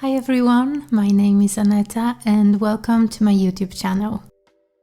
Hi everyone, my name is Aneta and welcome to my YouTube channel.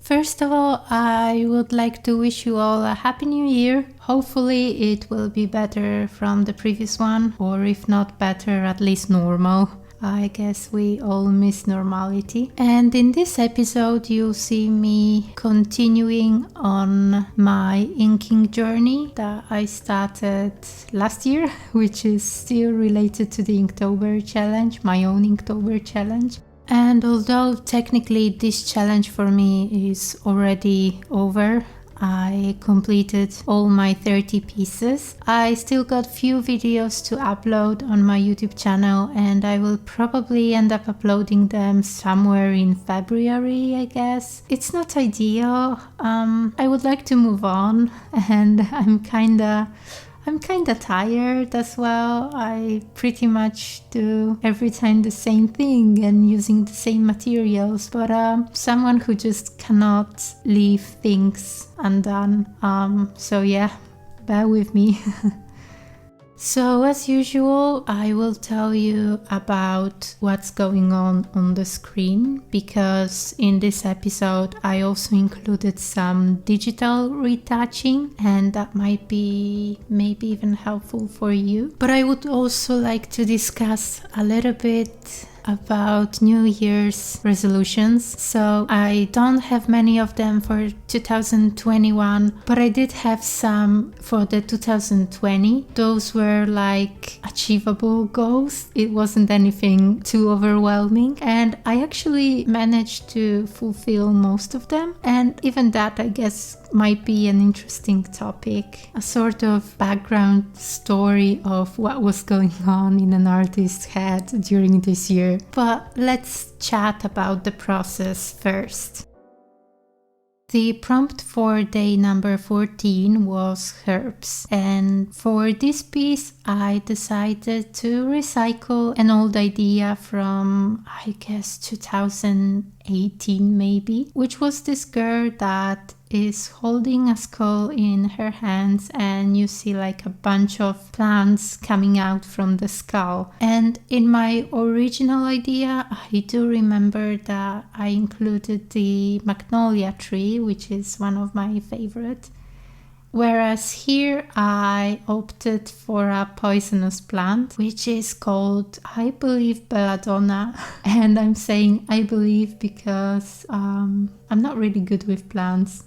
First of all, I would like to wish you all a happy new year. Hopefully it will be better from the previous one, or if not better, at least normal. I guess we all miss normality. And in this episode you'll see me continuing on my inking journey that I started last year, which is still related to the Inktober challenge, my own Inktober challenge. And although technically this challenge for me is already over, I completed all my 30 pieces. I still got few videos to upload on my YouTube channel and I will probably end up uploading them somewhere in February, I guess. It's not ideal. I would like to move on and I'm kinda tired as well. I pretty much do every time the same thing and using the same materials, but someone who just cannot leave things undone. So yeah, bear with me. So as usual, I will tell you about what's going on the screen, because in this episode I also included some digital retouching and that might be maybe even helpful for you. But I would also like to discuss a little bit about New Year's resolutions. So I don't have many of them for 2021, but I did have some for the 2020. Those were like achievable goals. It wasn't anything too overwhelming and I actually managed to fulfill most of them, and even that I guess might be an interesting topic, a sort of background story of what was going on in an artist's head during this year. But let's chat about the process first. The prompt for day number 14 was herbs, and for this piece I decided to recycle an old idea from, I guess, 2018 maybe, which was this girl that is holding a skull in her hands and you see like a bunch of plants coming out from the skull. And in my original idea I do remember that I included the magnolia tree, which is one of my favorite. Whereas here I opted for a poisonous plant, which is called, I believe, belladonna. And I'm saying I believe because I'm not really good with plants.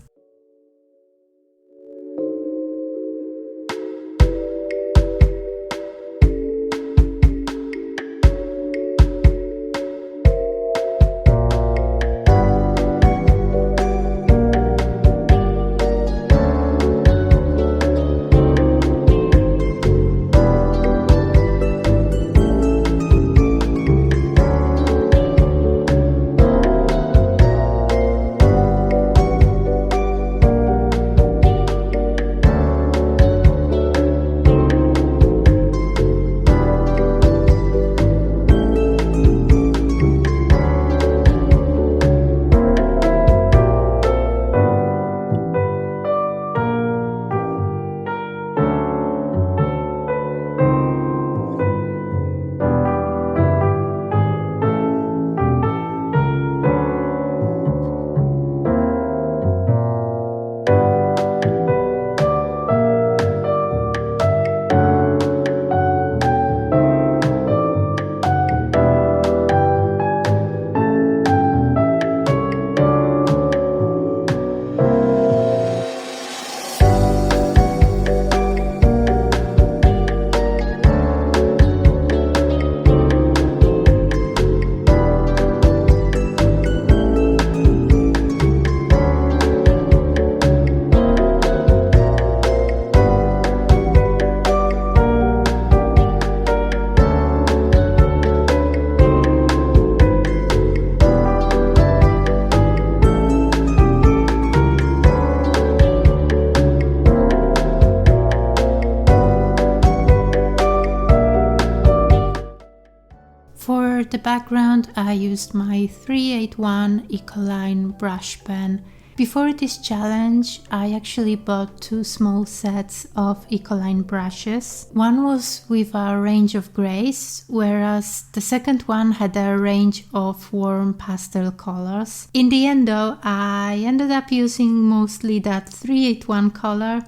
For the background I used my 381 Ecoline brush pen, Before this challenge, I actually bought 2 small sets of Ecoline brushes. One was with a range of grays, whereas the second one had a range of warm pastel colors. In the end though, I ended up using mostly that 381 color.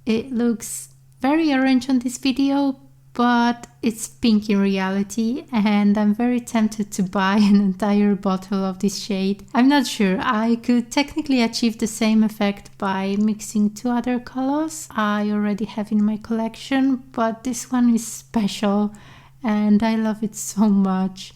It looks very orange on this video, but it's pink in reality, and I'm very tempted to buy an entire bottle of this shade. I'm not sure, I could technically achieve the same effect by mixing 2 other colors I already have in my collection, but this one is special and I love it so much.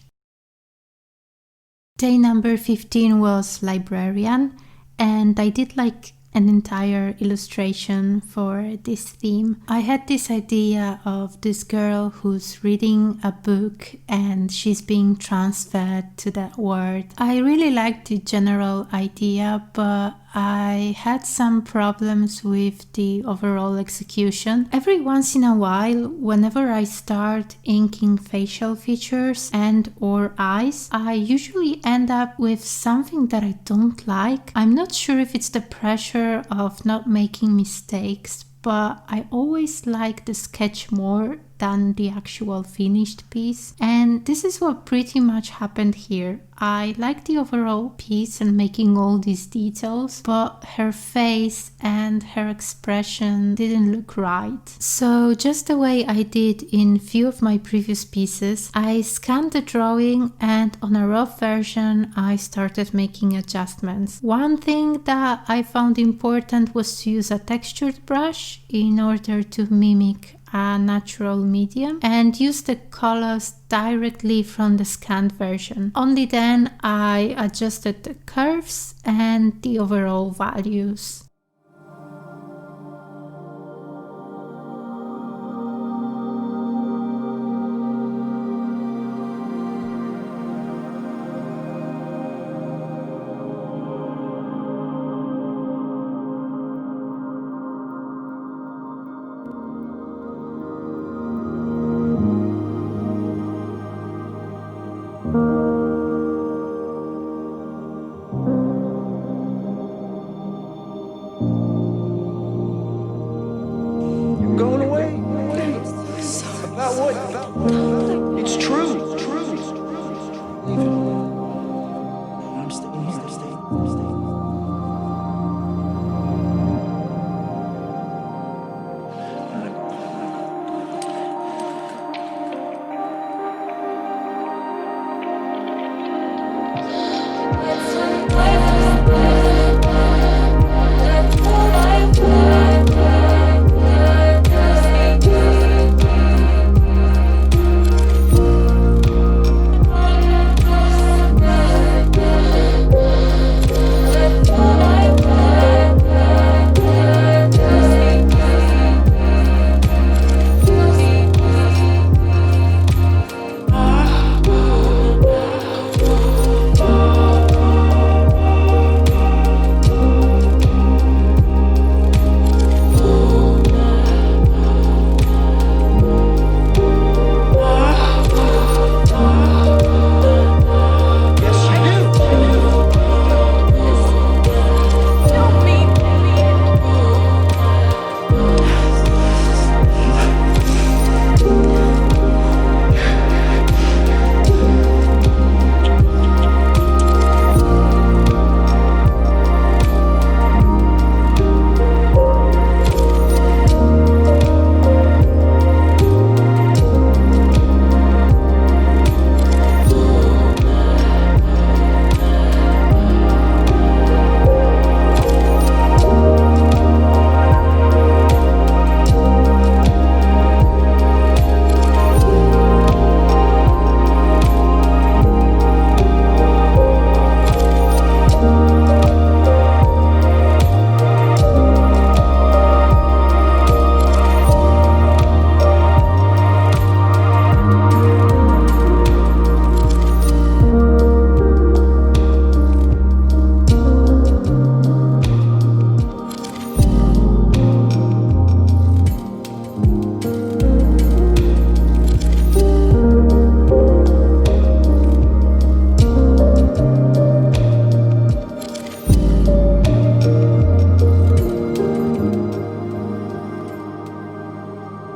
Day number 15 was Librarian, and I did like an entire illustration for this theme. I had this idea of this girl who's reading a book and she's being transferred to that world. I really liked the general idea, but I had some problems with the overall execution. Every once in a while, whenever I start inking facial features and or eyes, I usually end up with something that I don't like. I'm not sure if it's the pressure of not making mistakes, but I always like the sketch more than the actual finished piece, and this is what pretty much happened here. I like the overall piece and making all these details, but her face and her expression didn't look right. So just the way I did in few of my previous pieces, I scanned the drawing and on a rough version I started making adjustments. One thing that I found important was to use a textured brush in order to mimic a natural medium and use the colors directly from the scanned version. Only then I adjusted the curves and the overall values.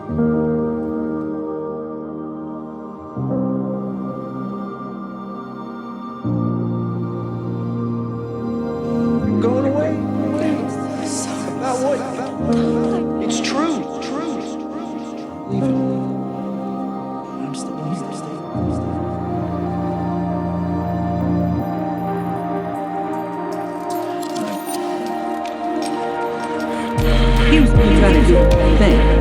Going away? About what? It's true. Leave it. I'm staying here. Here's what you gotta do. Think.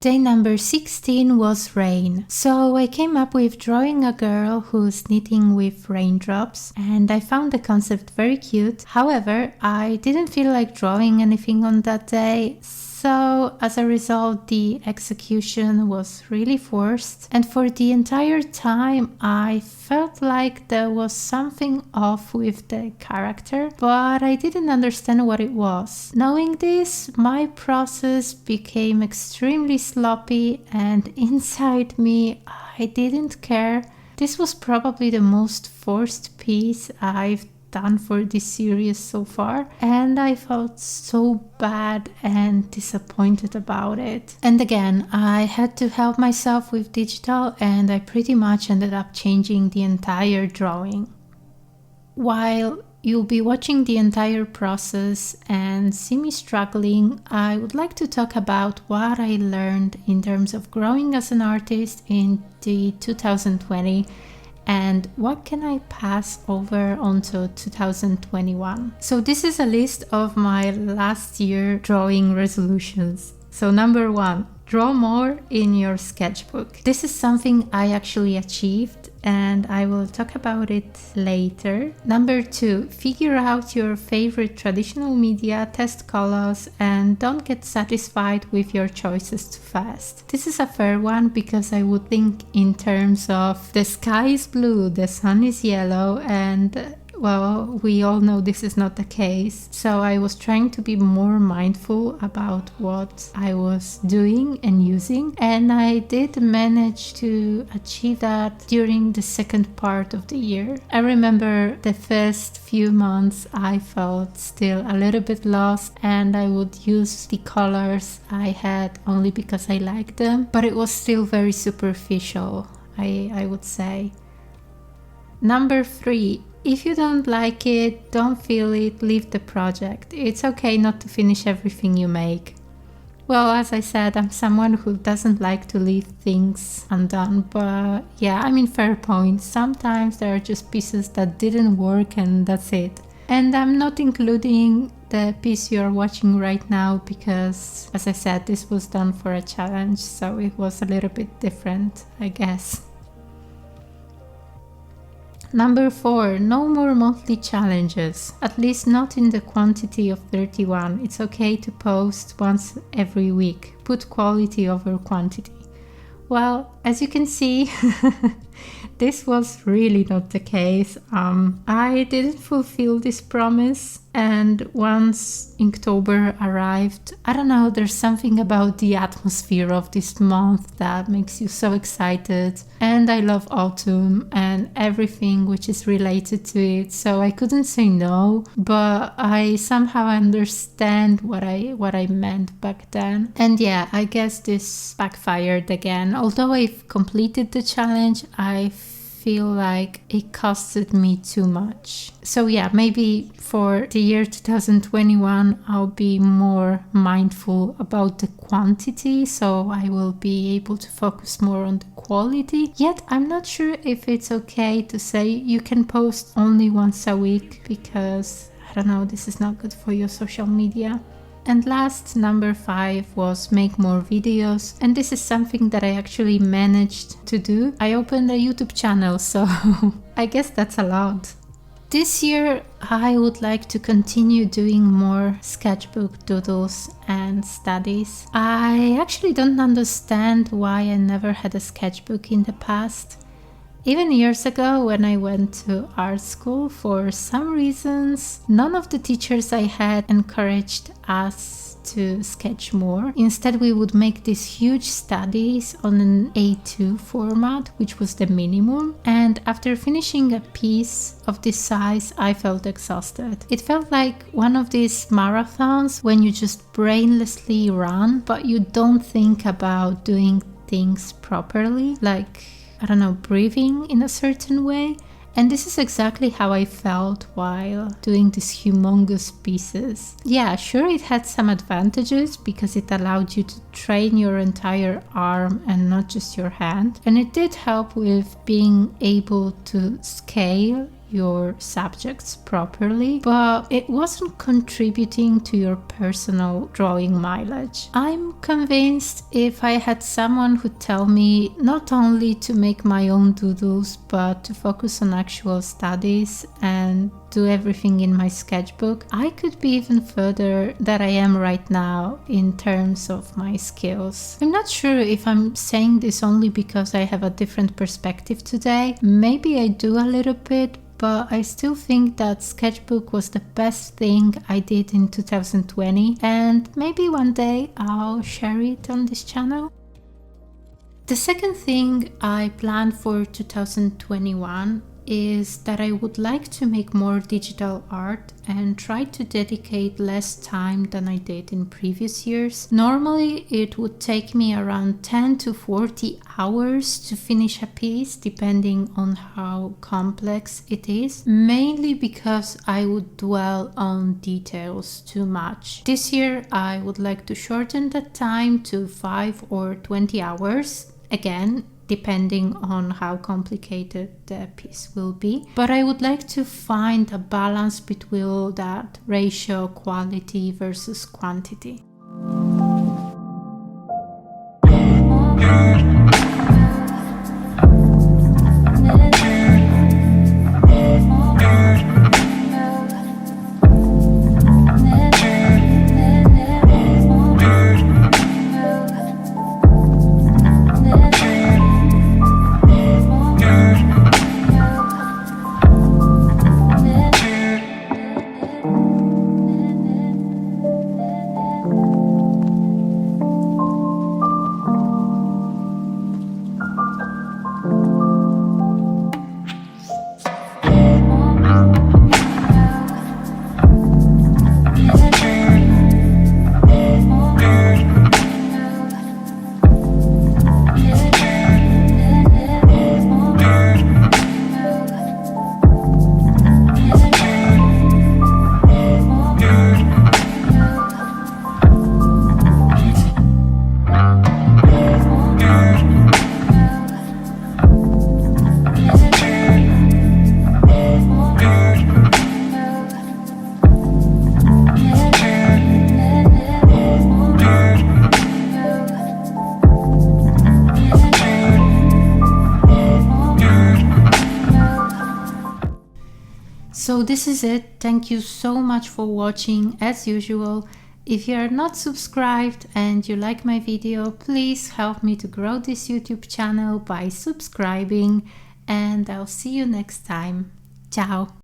Day number 16 was rain. So I came up with drawing a girl who's knitting with raindrops, and I found the concept very cute. However, I didn't feel like drawing anything on that day, So as a result, the execution was really forced, and for the entire time I felt like there was something off with the character, but I didn't understand what it was. Knowing this, my process became extremely sloppy, and inside me I didn't care. This was probably the most forced piece I've done for this series so far, and I felt so bad and disappointed about it. And again, I had to help myself with digital, and I pretty much ended up changing the entire drawing. While you'll be watching the entire process and see me struggling, I would like to talk about what I learned in terms of growing as an artist in the 2020 and what can I pass over onto 2021. So this is a list of my last year drawing resolutions. So number 1, draw more in your sketchbook. This is something I actually achieved, and I will talk about it later. Number 2, figure out your favorite traditional media, test colors, and don't get satisfied with your choices too fast. This is a fair one because I would think in terms of the sky is blue, the sun is yellow, and well, we all know this is not the case. So I was trying to be more mindful about what I was doing and using, and I did manage to achieve that during the second part of the year. I remember the first few months I felt still a little bit lost, and I would use the colors I had only because I liked them, but it was still very superficial, I would say. Number 3, if you don't like it, don't feel it, leave the project. It's okay not to finish everything you make. Well, as I said, I'm someone who doesn't like to leave things undone, but yeah, I mean, fair point. Sometimes there are just pieces that didn't work and that's it. And I'm not including the piece you're watching right now because, as I said, this was done for a challenge, so it was a little bit different, I guess. Number 4, no more monthly challenges, at least not in the quantity of 31. It's okay to post once every week. Put quality over quantity. Well, as you can see, this was really not the case. I didn't fulfill this promise, and once Inktober arrived, I don't know, there's something about the atmosphere of this month that makes you so excited, and I love autumn and everything which is related to it, so I couldn't say no, but I somehow understand what I meant back then. And yeah, I guess this backfired again. Although I've completed the challenge, I feel like it costed me too much. So yeah, maybe for the year 2021 I'll be more mindful about the quantity, so I will be able to focus more on the quality. Yet I'm not sure if it's okay to say you can post only once a week, because I don't know, this is not good for your social media. And last, number 5 was make more videos, and this is something that I actually managed to do. I opened a YouTube channel, so I guess that's allowed. This year I would like to continue doing more sketchbook doodles and studies. I actually don't understand why I never had a sketchbook in the past. Even years ago, when I went to art school, for some reasons, none of the teachers I had encouraged us to sketch more. Instead, we would make these huge studies on an A2 format, which was the minimum. And after finishing a piece of this size, I felt exhausted. It felt like one of these marathons when you just brainlessly run, but you don't think about doing things properly, like, I don't know, breathing in a certain way. And this is exactly how I felt while doing these humongous pieces. Yeah, sure, it had some advantages because it allowed you to train your entire arm and not just your hand. And it did help with being able to scale your subjects properly, but it wasn't contributing to your personal drawing mileage. I'm convinced if I had someone who'd tell me not only to make my own doodles, but to focus on actual studies and do everything in my sketchbook, I could be even further than I am right now in terms of my skills. I'm not sure if I'm saying this only because I have a different perspective today. Maybe I do a little bit, but I still think that sketchbook was the best thing I did in 2020, and maybe one day I'll share it on this channel. The second thing I plan for 2021 is that I would like to make more digital art and try to dedicate less time than I did in previous years. Normally it would take me around 10 to 40 hours to finish a piece, depending on how complex it is, mainly because I would dwell on details too much. This year I would like to shorten that time to 5 or 20 hours, again depending on how complicated the piece will be. But I would like to find a balance between that ratio, quality versus quantity. So this is it. Thank you so much for watching. As usual, if you are not subscribed and you like my video, please help me to grow this YouTube channel by subscribing, and I'll see you next time. Ciao!